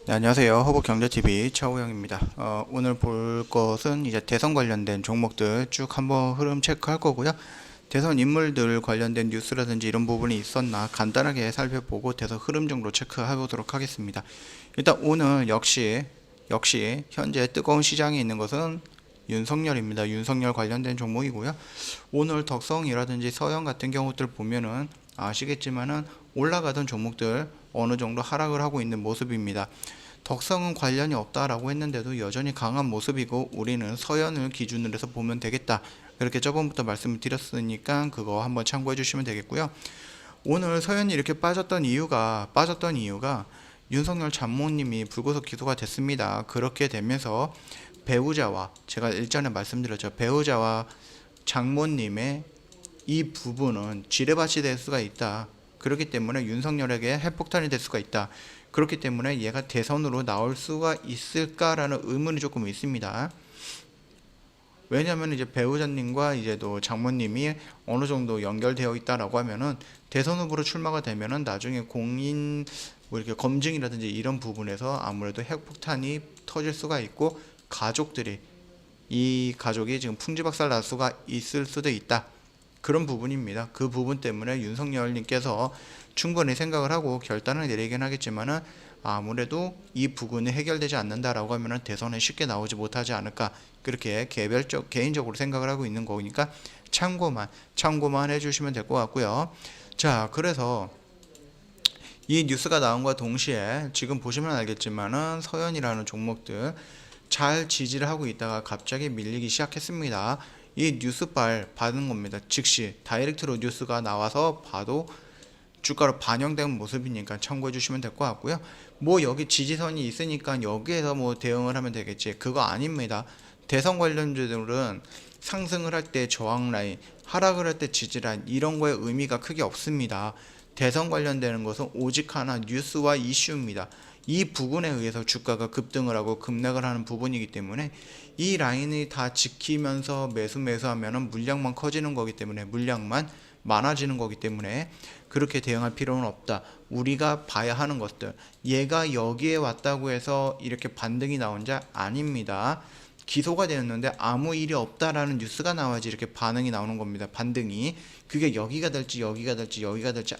네, 안녕하세요. 허브경제TV 차우영입니다. 오늘 볼 것은 이제 대선 관련된 종목들 쭉 한번 흐름 체크할 거고요. 대선 인물들 관련된 뉴스라든지 이런 부분이 있었나 간단하게 살펴보고 대선 흐름 정도 체크해 보도록 하겠습니다. 일단 오늘 역시 현재 뜨거운 시장에 있는 것은 윤석열입니다. 윤석열 관련된 종목이고요. 오늘 덕성이라든지 서영 같은 경우들 보면은 아시겠지만은 올라가던 종목들 어느 정도 하락을 하고 있는 모습입니다. 덕성은 관련이 없다라고 했는데도 여전히 강한 모습이고 우리는 서현을 기준으로 해서 보면 되겠다. 그렇게 저번부터 말씀을 드렸으니까 그거 한번 참고해 주시면 되겠고요. 오늘 서현이 이렇게 빠졌던 이유가 윤석열 참모님이 불구속 기소가 됐습니다. 그렇게 되면서 배우자와 제가 일전에 말씀드렸죠. 배우자와 장모님의 이 부분은 지뢰밭이 될 수가 있다. 그렇기 때문에 윤석열에게 핵폭탄이 될 수가 있다. 그렇기 때문에 얘가 대선으로 나올 수가 있을까라는 의문이 조금 있습니다. 왜냐하면 이제 배우자님과 이제 또 장모님이 어느 정도 연결되어 있다라고 하면은 대선 후보로 출마가 되면은 나중에 공인 뭐 이렇게 검증이라든지 이런 부분에서 아무래도 핵폭탄이 터질 수가 있고 이 가족이 지금 풍지박살 날 수가 있을 수도 있다. 그런 부분입니다. 그 부분 때문에 윤석열님께서 충분히 생각을 하고 결단을 내리긴 하겠지만은 아무래도 이 부분이 해결되지 않는다라고 하면은 대선에 쉽게 나오지 못하지 않을까 그렇게 개인적으로 생각을 하고 있는 거니까 참고만 해주시면 될 것 같고요. 자, 그래서 이 뉴스가 나온과 동시에 지금 보시면 알겠지만은 서현이라는 종목들 잘 지지를 하고 있다가 갑자기 밀리기 시작했습니다. 이 뉴스발 받은 겁니다. 즉시 다이렉트로 뉴스가 나와서 봐도 주가로 반영된 모습이니까 참고해 주시면 될 것 같고요. 뭐 여기 지지선이 있으니까 여기에서 뭐 대응을 하면 되겠지. 그거 아닙니다. 대선 관련주들은 상승을 할 때 저항 라인, 하락을 할 때 지지 라인 이런 거에 의미가 크게 없습니다. 대선 관련되는 것은 오직 하나 뉴스와 이슈입니다. 이 부분에 의해서 주가가 급등을 하고 급락을 하는 부분이기 때문에 이 라인이 다 지키면서 매수하면은 물량만 커지는 거기 때문에 물량만 많아지는 거기 때문에 그렇게 대응할 필요는 없다. 우리가 봐야 하는 것들 얘가 여기에 왔다고 해서 이렇게 반등이 나온 자 아닙니다. 기소가 되었는데 아무 일이 없다라는 뉴스가 나와야지 이렇게 반응이 나오는 겁니다. 반등이 그게 여기가 될지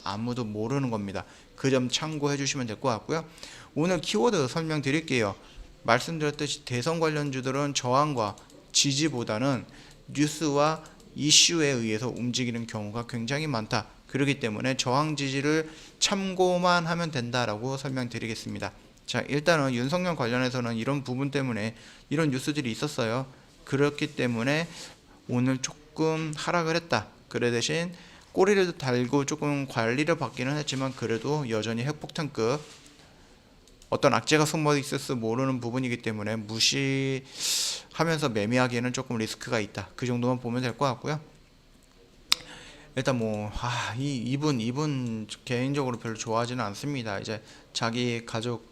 아무도 모르는 겁니다. 그 점 참고해 주시면 될 것 같고요. 오늘 키워드 설명드릴게요. 말씀드렸듯이 대선 관련주들은 저항과 지지보다는 뉴스와 이슈에 의해서 움직이는 경우가 굉장히 많다. 그렇기 때문에 저항 지지를 참고만 하면 된다라고 설명드리겠습니다. 자, 일단은 윤석열 관련해서는 이런 부분 때문에 이런 뉴스들이 있었어요. 그렇기 때문에 오늘 조금 하락을 했다. 그래 대신 꼬리를 달고 조금 관리를 받기는 했지만 그래도 여전히 핵폭탄급 어떤 악재가 숨어 있을지 모르는 부분이기 때문에 무시하면서 매매하기에는 조금 리스크가 있다. 그 정도만 보면 될 것 같고요. 일단 이분 개인적으로 별로 좋아하지는 않습니다. 이제 자기 가족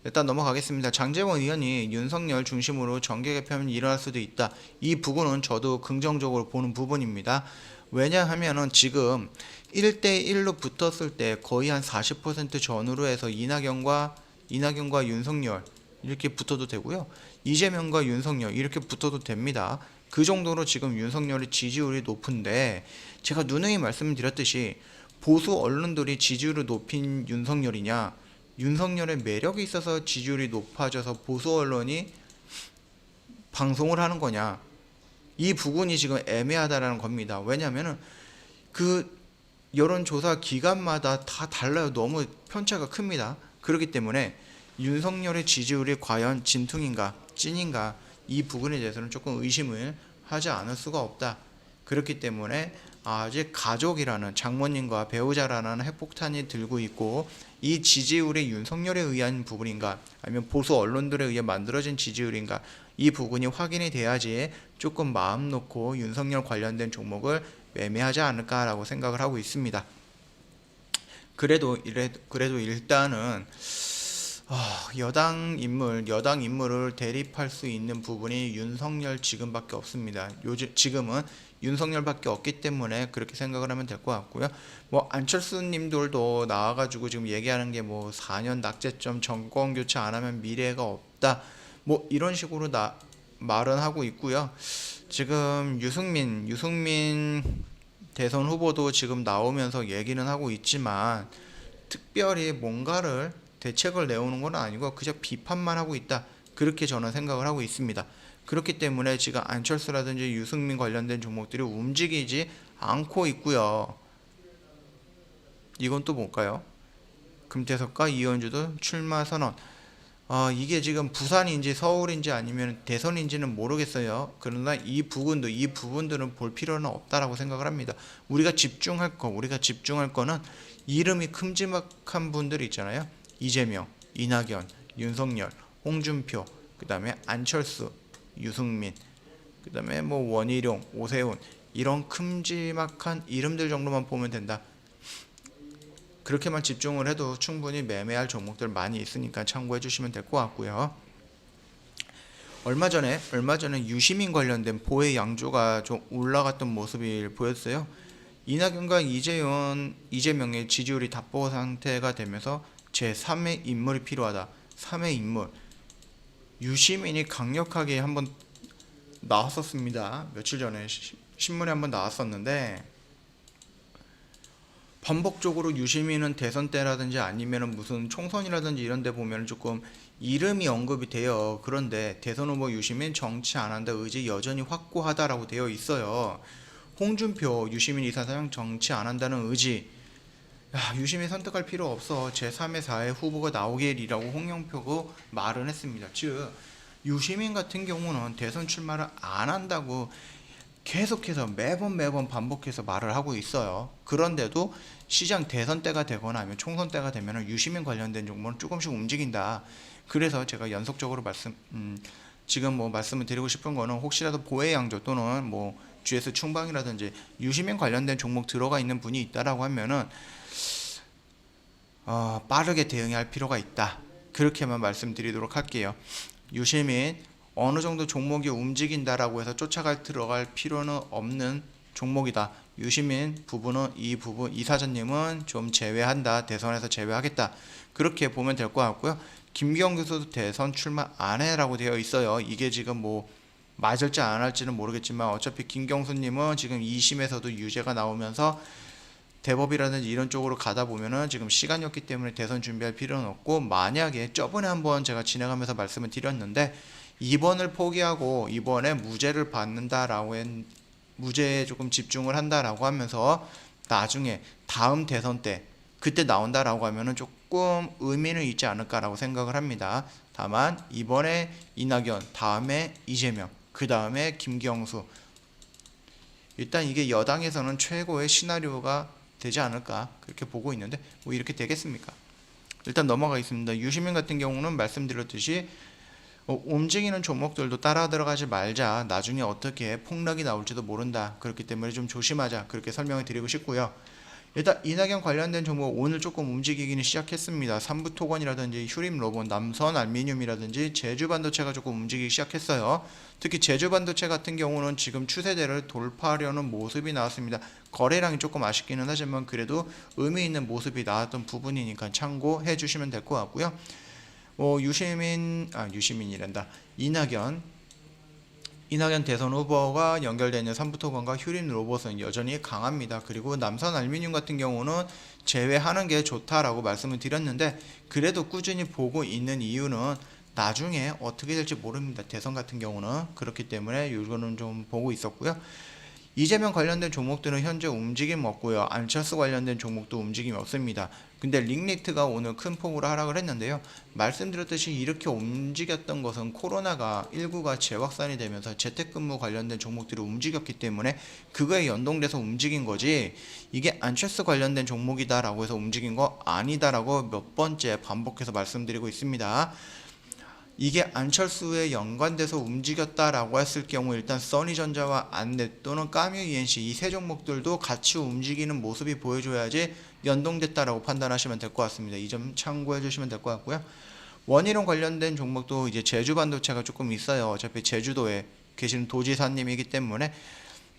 일단 넘어가겠습니다. 장제원 의원이 윤석열 중심으로 정계 개편이 일어날 수도 있다. 이 부분은 저도 긍정적으로 보는 부분입니다. 왜냐하면은 지금 1대1로 붙었을 때 거의 한 40% 전후로 해서 이낙연과 윤석열 이렇게 붙어도 되고요. 이재명과 윤석열 이렇게 붙어도 됩니다. 그 정도로 지금 윤석열의 지지율이 높은데 제가 누누이 말씀드렸듯이 보수 언론들이 지지율을 높인 윤석열이냐 윤석열의 매력이 있어서 지지율이 높아져서 보수 언론이 방송을 하는 거냐 이 부분이 지금 애매하다라는 겁니다. 왜냐하면은 그 여론조사 기간마다 다 달라요. 너무 편차가 큽니다. 그렇기 때문에 윤석열의 지지율이 과연 진퉁인가 찐인가 이 부분에 대해서는 조금 의심을 하지 않을 수가 없다. 그렇기 때문에 아직 가족이라는 장모님과 배우자라는 핵폭탄이 들고 있고 이 지지율이 윤석열에 의한 부분인가 아니면 보수 언론들에 의해 만들어진 지지율인가 이 부분이 확인이 돼야지 조금 마음 놓고 윤석열 관련된 종목을 매매하지 않을까라고 생각을 하고 있습니다. 그래도 일단은 여당 인물을 대립할 수 있는 부분이 윤석열 지금밖에 없습니다. 지금은 윤석열밖에 없기 때문에 그렇게 생각을 하면 될 것 같고요. 뭐 안철수 님들도 나와가지고 지금 얘기하는 게 뭐 4년 낙제점 정권 교체 안 하면 미래가 없다 뭐 이런 식으로 말은 하고 있고요. 지금 유승민 대선 후보도 지금 나오면서 얘기는 하고 있지만 특별히 뭔가를 대책을 내오는 건 아니고 그저 비판만 하고 있다. 그렇게 저는 생각을 하고 있습니다. 그렇기 때문에 지금 안철수라든지 유승민 관련된 종목들이 움직이지 않고 있고요. 이건 또 뭘까요? 금태섭과 이현주도 출마 선언. 이게 지금 부산인지 서울인지 아니면 대선인지는 모르겠어요. 그러나 이 부분들은 볼 필요는 없다라고 생각을 합니다. 우리가 집중할 거는 이름이 큼지막한 분들 있잖아요. 이재명, 이낙연, 윤석열, 홍준표, 그 다음에 안철수, 유승민, 그 다음에 뭐 원희룡, 오세훈 이런 큼지막한 이름들 정도만 보면 된다. 그렇게만 집중을 해도 충분히 매매할 종목들 많이 있으니까 참고해 주시면 될 것 같고요. 얼마 전에 유시민 관련된 보혜 양조가 좀 올라갔던 모습이 보였어요. 이낙연과 이재명의 지지율이 답보 상태가 되면서 제3의 인물이 필요하다. 3의 인물. 유시민이 강력하게 한번 나왔었습니다. 며칠 전에 신문에 한번 나왔었는데 반복적으로 유시민은 대선 때라든지 아니면은 무슨 총선이라든지 이런 데 보면 조금 이름이 언급이 돼요. 그런데 대선 후보 유시민 정치 안 한다 의지 여전히 확고하다라고 되어 있어요. 홍준표 유시민 이사장 정치 안 한다는 의지. 유시민 선택할 필요 없어. 제3의 4의 후보가 나오길이라고 홍영표가 말을 했습니다. 즉 유시민 같은 경우는 대선 출마를 안 한다고 계속해서 매번 반복해서 말을 하고 있어요. 그런데도 시장 대선 때가 되거나 아니면 총선 때가 되면 유시민 관련된 종목은 조금씩 움직인다. 그래서 제가 연속적으로 지금 뭐 말씀을 드리고 싶은 거는 혹시라도 보혜양조 또는 뭐 GS 충방이라든지 유시민 관련된 종목 들어가 있는 분이 있다라고 하면은 빠르게 대응할 필요가 있다. 그렇게만 말씀드리도록 할게요. 유시민 어느 정도 종목이 움직인다라고 해서 들어갈 필요는 없는 종목이다. 유시민 부분은 이사장님은 좀 제외한다. 대선에서 제외하겠다. 그렇게 보면 될 것 같고요. 김기영 교수도 대선 출마 안 해라고 되어 있어요. 이게 지금 뭐 맞을지 안 할지는 모르겠지만 어차피 김경수님은 지금 2심에서도 유죄가 나오면서 대법이라든지 이런 쪽으로 가다 보면은 지금 시간이 없기 때문에 대선 준비할 필요는 없고, 만약에 저번에 한번 제가 진행하면서 말씀을 드렸는데 이번을 포기하고 이번에 무죄를 받는다라고 무죄에 조금 집중을 한다라고 하면서 나중에 다음 대선 때 그때 나온다라고 하면은 조금 의미는 있지 않을까라고 생각을 합니다. 다만 이번에 이낙연, 다음에 이재명, 그 다음에 김경수, 일단 이게 여당에서는 최고의 시나리오가 되지 않을까 그렇게 보고 있는데 뭐 이렇게 되겠습니까? 일단 넘어가겠습니다. 유시민 같은 경우는 말씀드렸듯이 움직이는 종목들도 따라 들어가지 말자. 나중에 어떻게 폭락이 나올지도 모른다. 그렇기 때문에 좀 조심하자. 그렇게 설명을 드리고 싶고요. 일단 이낙연 관련된 종목 오늘 조금 움직이기는 시작했습니다. 삼부토건이라든지 휴림로본, 남선알미늄이라든지 제주반도체가 조금 움직이기 시작했어요. 특히 제주반도체 같은 경우는 지금 추세대를 돌파하려는 모습이 나왔습니다. 거래량이 조금 아쉽기는 하지만 그래도 의미 있는 모습이 나왔던 부분이니까 참고해 주시면 될 것 같고요. 이낙연 대선 후보가 연결되어 있는 삼부토건과 휴림로봇은 여전히 강합니다. 그리고 남선알미늄 같은 경우는 제외하는 게 좋다라고 말씀을 드렸는데 그래도 꾸준히 보고 있는 이유는 나중에 어떻게 될지 모릅니다. 대선 같은 경우는. 그렇기 때문에 이거는 좀 보고 있었고요. 이재명 관련된 종목들은 현재 움직임 없고요. 안철수 관련된 종목도 움직임이 없습니다. 근데 링리트가 오늘 큰 폭으로 하락을 했는데요. 말씀드렸듯이 이렇게 움직였던 것은 코로나19가 재확산이 되면서 재택근무 관련된 종목들이 움직였기 때문에 그거에 연동돼서 움직인 거지, 이게 안철수 관련된 종목이다라고 해서 움직인 거 아니다라고 몇 번째 반복해서 말씀드리고 있습니다. 이게 안철수에 연관돼서 움직였다라고 했을 경우 일단 써니전자와 안넷 또는 까뮤 ENC 이 세 종목들도 같이 움직이는 모습이 보여줘야지 연동됐다라고 판단하시면 될 것 같습니다. 이 점 참고해 주시면 될 것 같고요. 원희룡 관련된 종목도 이제 제주반도체가 조금 있어요. 어차피 제주도에 계시는 도지사님이기 때문에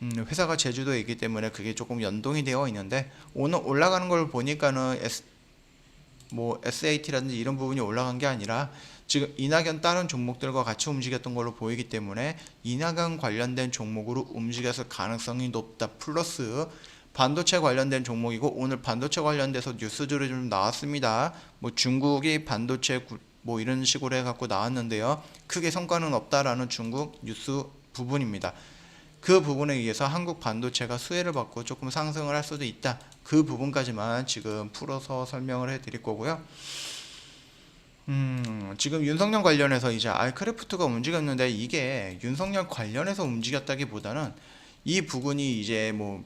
회사가 제주도에 있기 때문에 그게 조금 연동이 되어 있는데 오늘 올라가는 걸 보니까는 SAT라든지 이런 부분이 올라간 게 아니라 지금 이낙연 다른 종목들과 같이 움직였던 걸로 보이기 때문에 이낙연 관련된 종목으로 움직였을 가능성이 높다. 플러스 반도체 관련된 종목이고 오늘 반도체 관련돼서 뉴스들이 좀 나왔습니다. 뭐 중국이 반도체 뭐 이런 식으로 해갖고 나왔는데요. 크게 성과는 없다라는 중국 뉴스 부분입니다. 그 부분에 의해서 한국 반도체가 수혜를 받고 조금 상승을 할 수도 있다. 그 부분까지만 지금 풀어서 설명을 해드릴 거고요. 지금 윤석열 관련해서 이제 알크래프트가 움직였는데 이게 윤석열 관련해서 움직였다기보다는 이 부분이 이제 뭐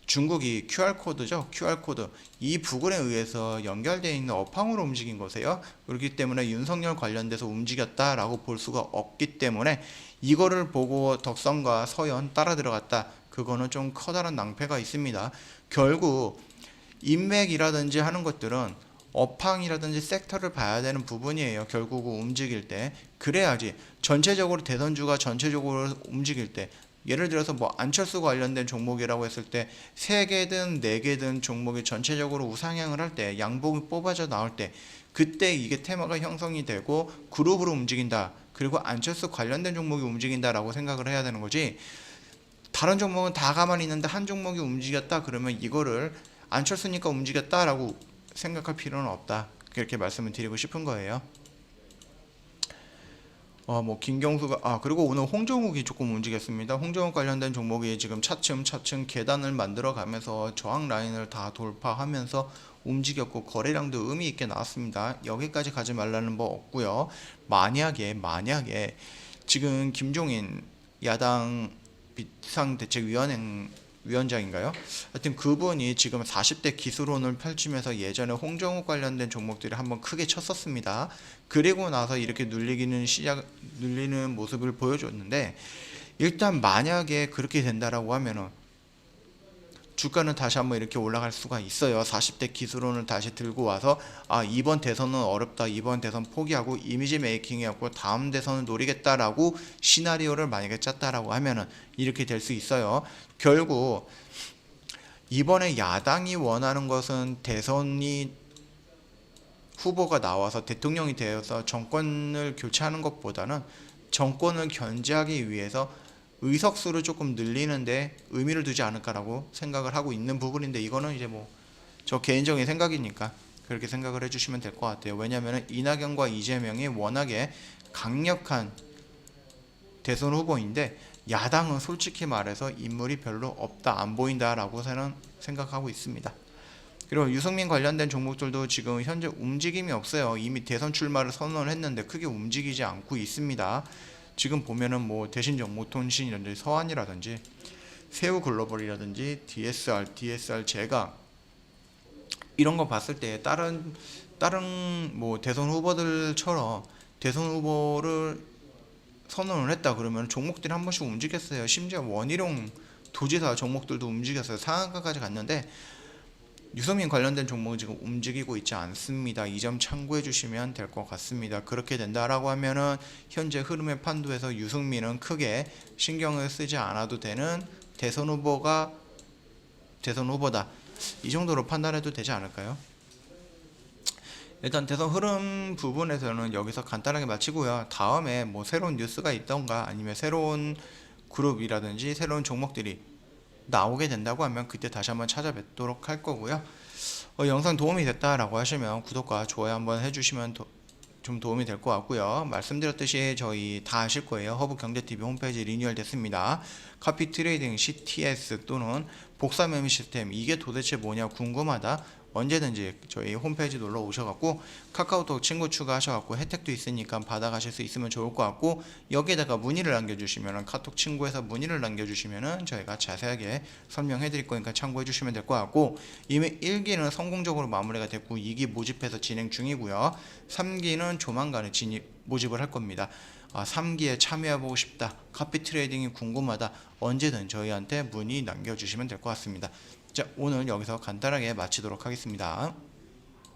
중국이 QR코드죠. QR코드. 이 부분에 의해서 연결되어 있는 업황으로 움직인 거세요. 그렇기 때문에 윤석열 관련돼서 움직였다라고 볼 수가 없기 때문에 이거를 보고 덕선과 서현 따라 들어갔다. 그거는 좀 커다란 낭패가 있습니다. 결국 인맥이라든지 하는 것들은 업황이라든지 섹터를 봐야 되는 부분이에요. 결국 움직일 때. 그래야지 전체적으로 대선주가 전체적으로 움직일 때 예를 들어서 뭐 안철수 관련된 종목이라고 했을 때 3개든 4개든 종목이 전체적으로 우상향을 할 때 양복이 뽑아져 나올 때 그때 이게 테마가 형성이 되고 그룹으로 움직인다. 그리고 안철수 관련된 종목이 움직인다라고 생각을 해야 되는 거지. 다른 종목은 다 가만히 있는데 한 종목이 움직였다 그러면 이거를 안철수니까 움직였다라고 생각할 필요는 없다. 그렇게 말씀을 드리고 싶은 거예요. 뭐 김경수가 그리고 오늘 홍정욱이 조금 움직였습니다. 홍정욱 관련된 종목이 지금 차츰 계단을 만들어 가면서 저항 라인을 다 돌파하면서 움직였고 거래량도 의미 있게 나왔습니다. 여기까지 가지 말라는 법 없고요. 만약에 지금 김종인 야당 비상대책위원장인가요? 하여튼 그분이 지금 40대 기술론을 펼치면서 예전에 홍정욱 관련된 종목들이 한번 크게 쳤었습니다. 그리고 나서 이렇게 눌리는 모습을 보여줬는데 일단 만약에 그렇게 된다라고 하면은 주가는 다시 한번 이렇게 올라갈 수가 있어요. 40대 기술론을 다시 들고 와서 이번 대선은 어렵다. 이번 대선 포기하고 이미지 메이킹이었고 다음 대선을 노리겠다라고 시나리오를 만약에 짰다라고 하면은 이렇게 될 수 있어요. 결국 이번에 야당이 원하는 것은 대선이 후보가 나와서 대통령이 되어서 정권을 교체하는 것보다는 정권을 견제하기 위해서 의석수를 조금 늘리는데 의미를 두지 않을까라고 생각을 하고 있는 부분인데 이거는 이제 뭐 저 개인적인 생각이니까 그렇게 생각을 해주시면 될 것 같아요. 왜냐하면 이낙연과 이재명이 워낙에 강력한 대선 후보인데 야당은 솔직히 말해서 인물이 별로 없다 안 보인다라고 저는 생각하고 있습니다. 그리고 유승민 관련된 종목들도 지금 현재 움직임이 없어요. 이미 대선 출마를 선언을 했는데 크게 움직이지 않고 있습니다. 지금 보면은 뭐 대신정보통신이라든지 서한이라든지 세우글로벌이라든지 DSR 제가 이런 거 봤을 때 다른 뭐 대선 후보들처럼 대선 후보를 선언을 했다 그러면 종목들이 한 번씩 움직였어요. 심지어 원희룡 도지사 종목들도 움직였어요. 상한가까지 갔는데 유승민 관련된 종목은 지금 움직이고 있지 않습니다. 이 점 참고해 주시면 될 것 같습니다. 그렇게 된다라고 하면은 현재 흐름의 판도에서 유승민은 크게 신경을 쓰지 않아도 되는 대선 후보다. 이 정도로 판단해도 되지 않을까요? 일단 대선 흐름 부분에서는 여기서 간단하게 마치고요. 다음에 뭐 새로운 뉴스가 있던가 아니면 새로운 그룹이라든지 새로운 종목들이 나오게 된다고 하면 그때 다시 한번 찾아뵙도록 할 거고요. 영상 도움이 됐다라고 하시면 구독과 좋아요 한번 해주시면 좀 도움이 될 것 같고요. 말씀드렸듯이 저희 다 아실 거예요. 허브경제TV 홈페이지 리뉴얼 됐습니다. 카피 트레이딩 CTS 또는 복사 매매 시스템 이게 도대체 뭐냐 궁금하다. 언제든지 저희 홈페이지 놀러 오셔갖고 카카오톡 친구 추가하셔갖고 혜택도 있으니까 받아가실 수 있으면 좋을 것 같고 여기에다가 문의를 남겨주시면은 카톡 친구에서 문의를 남겨주시면은 저희가 자세하게 설명해드릴 거니까 참고해주시면 될 것 같고 이미 1기는 성공적으로 마무리가 됐고 2기 모집해서 진행 중이고요. 3기는 조만간에 모집을 할 겁니다. 3기에 참여해보고 싶다. 카피 트레이딩이 궁금하다. 언제든 저희한테 문의 남겨주시면 될 것 같습니다. 자, 오늘 여기서 간단하게 마치도록 하겠습니다.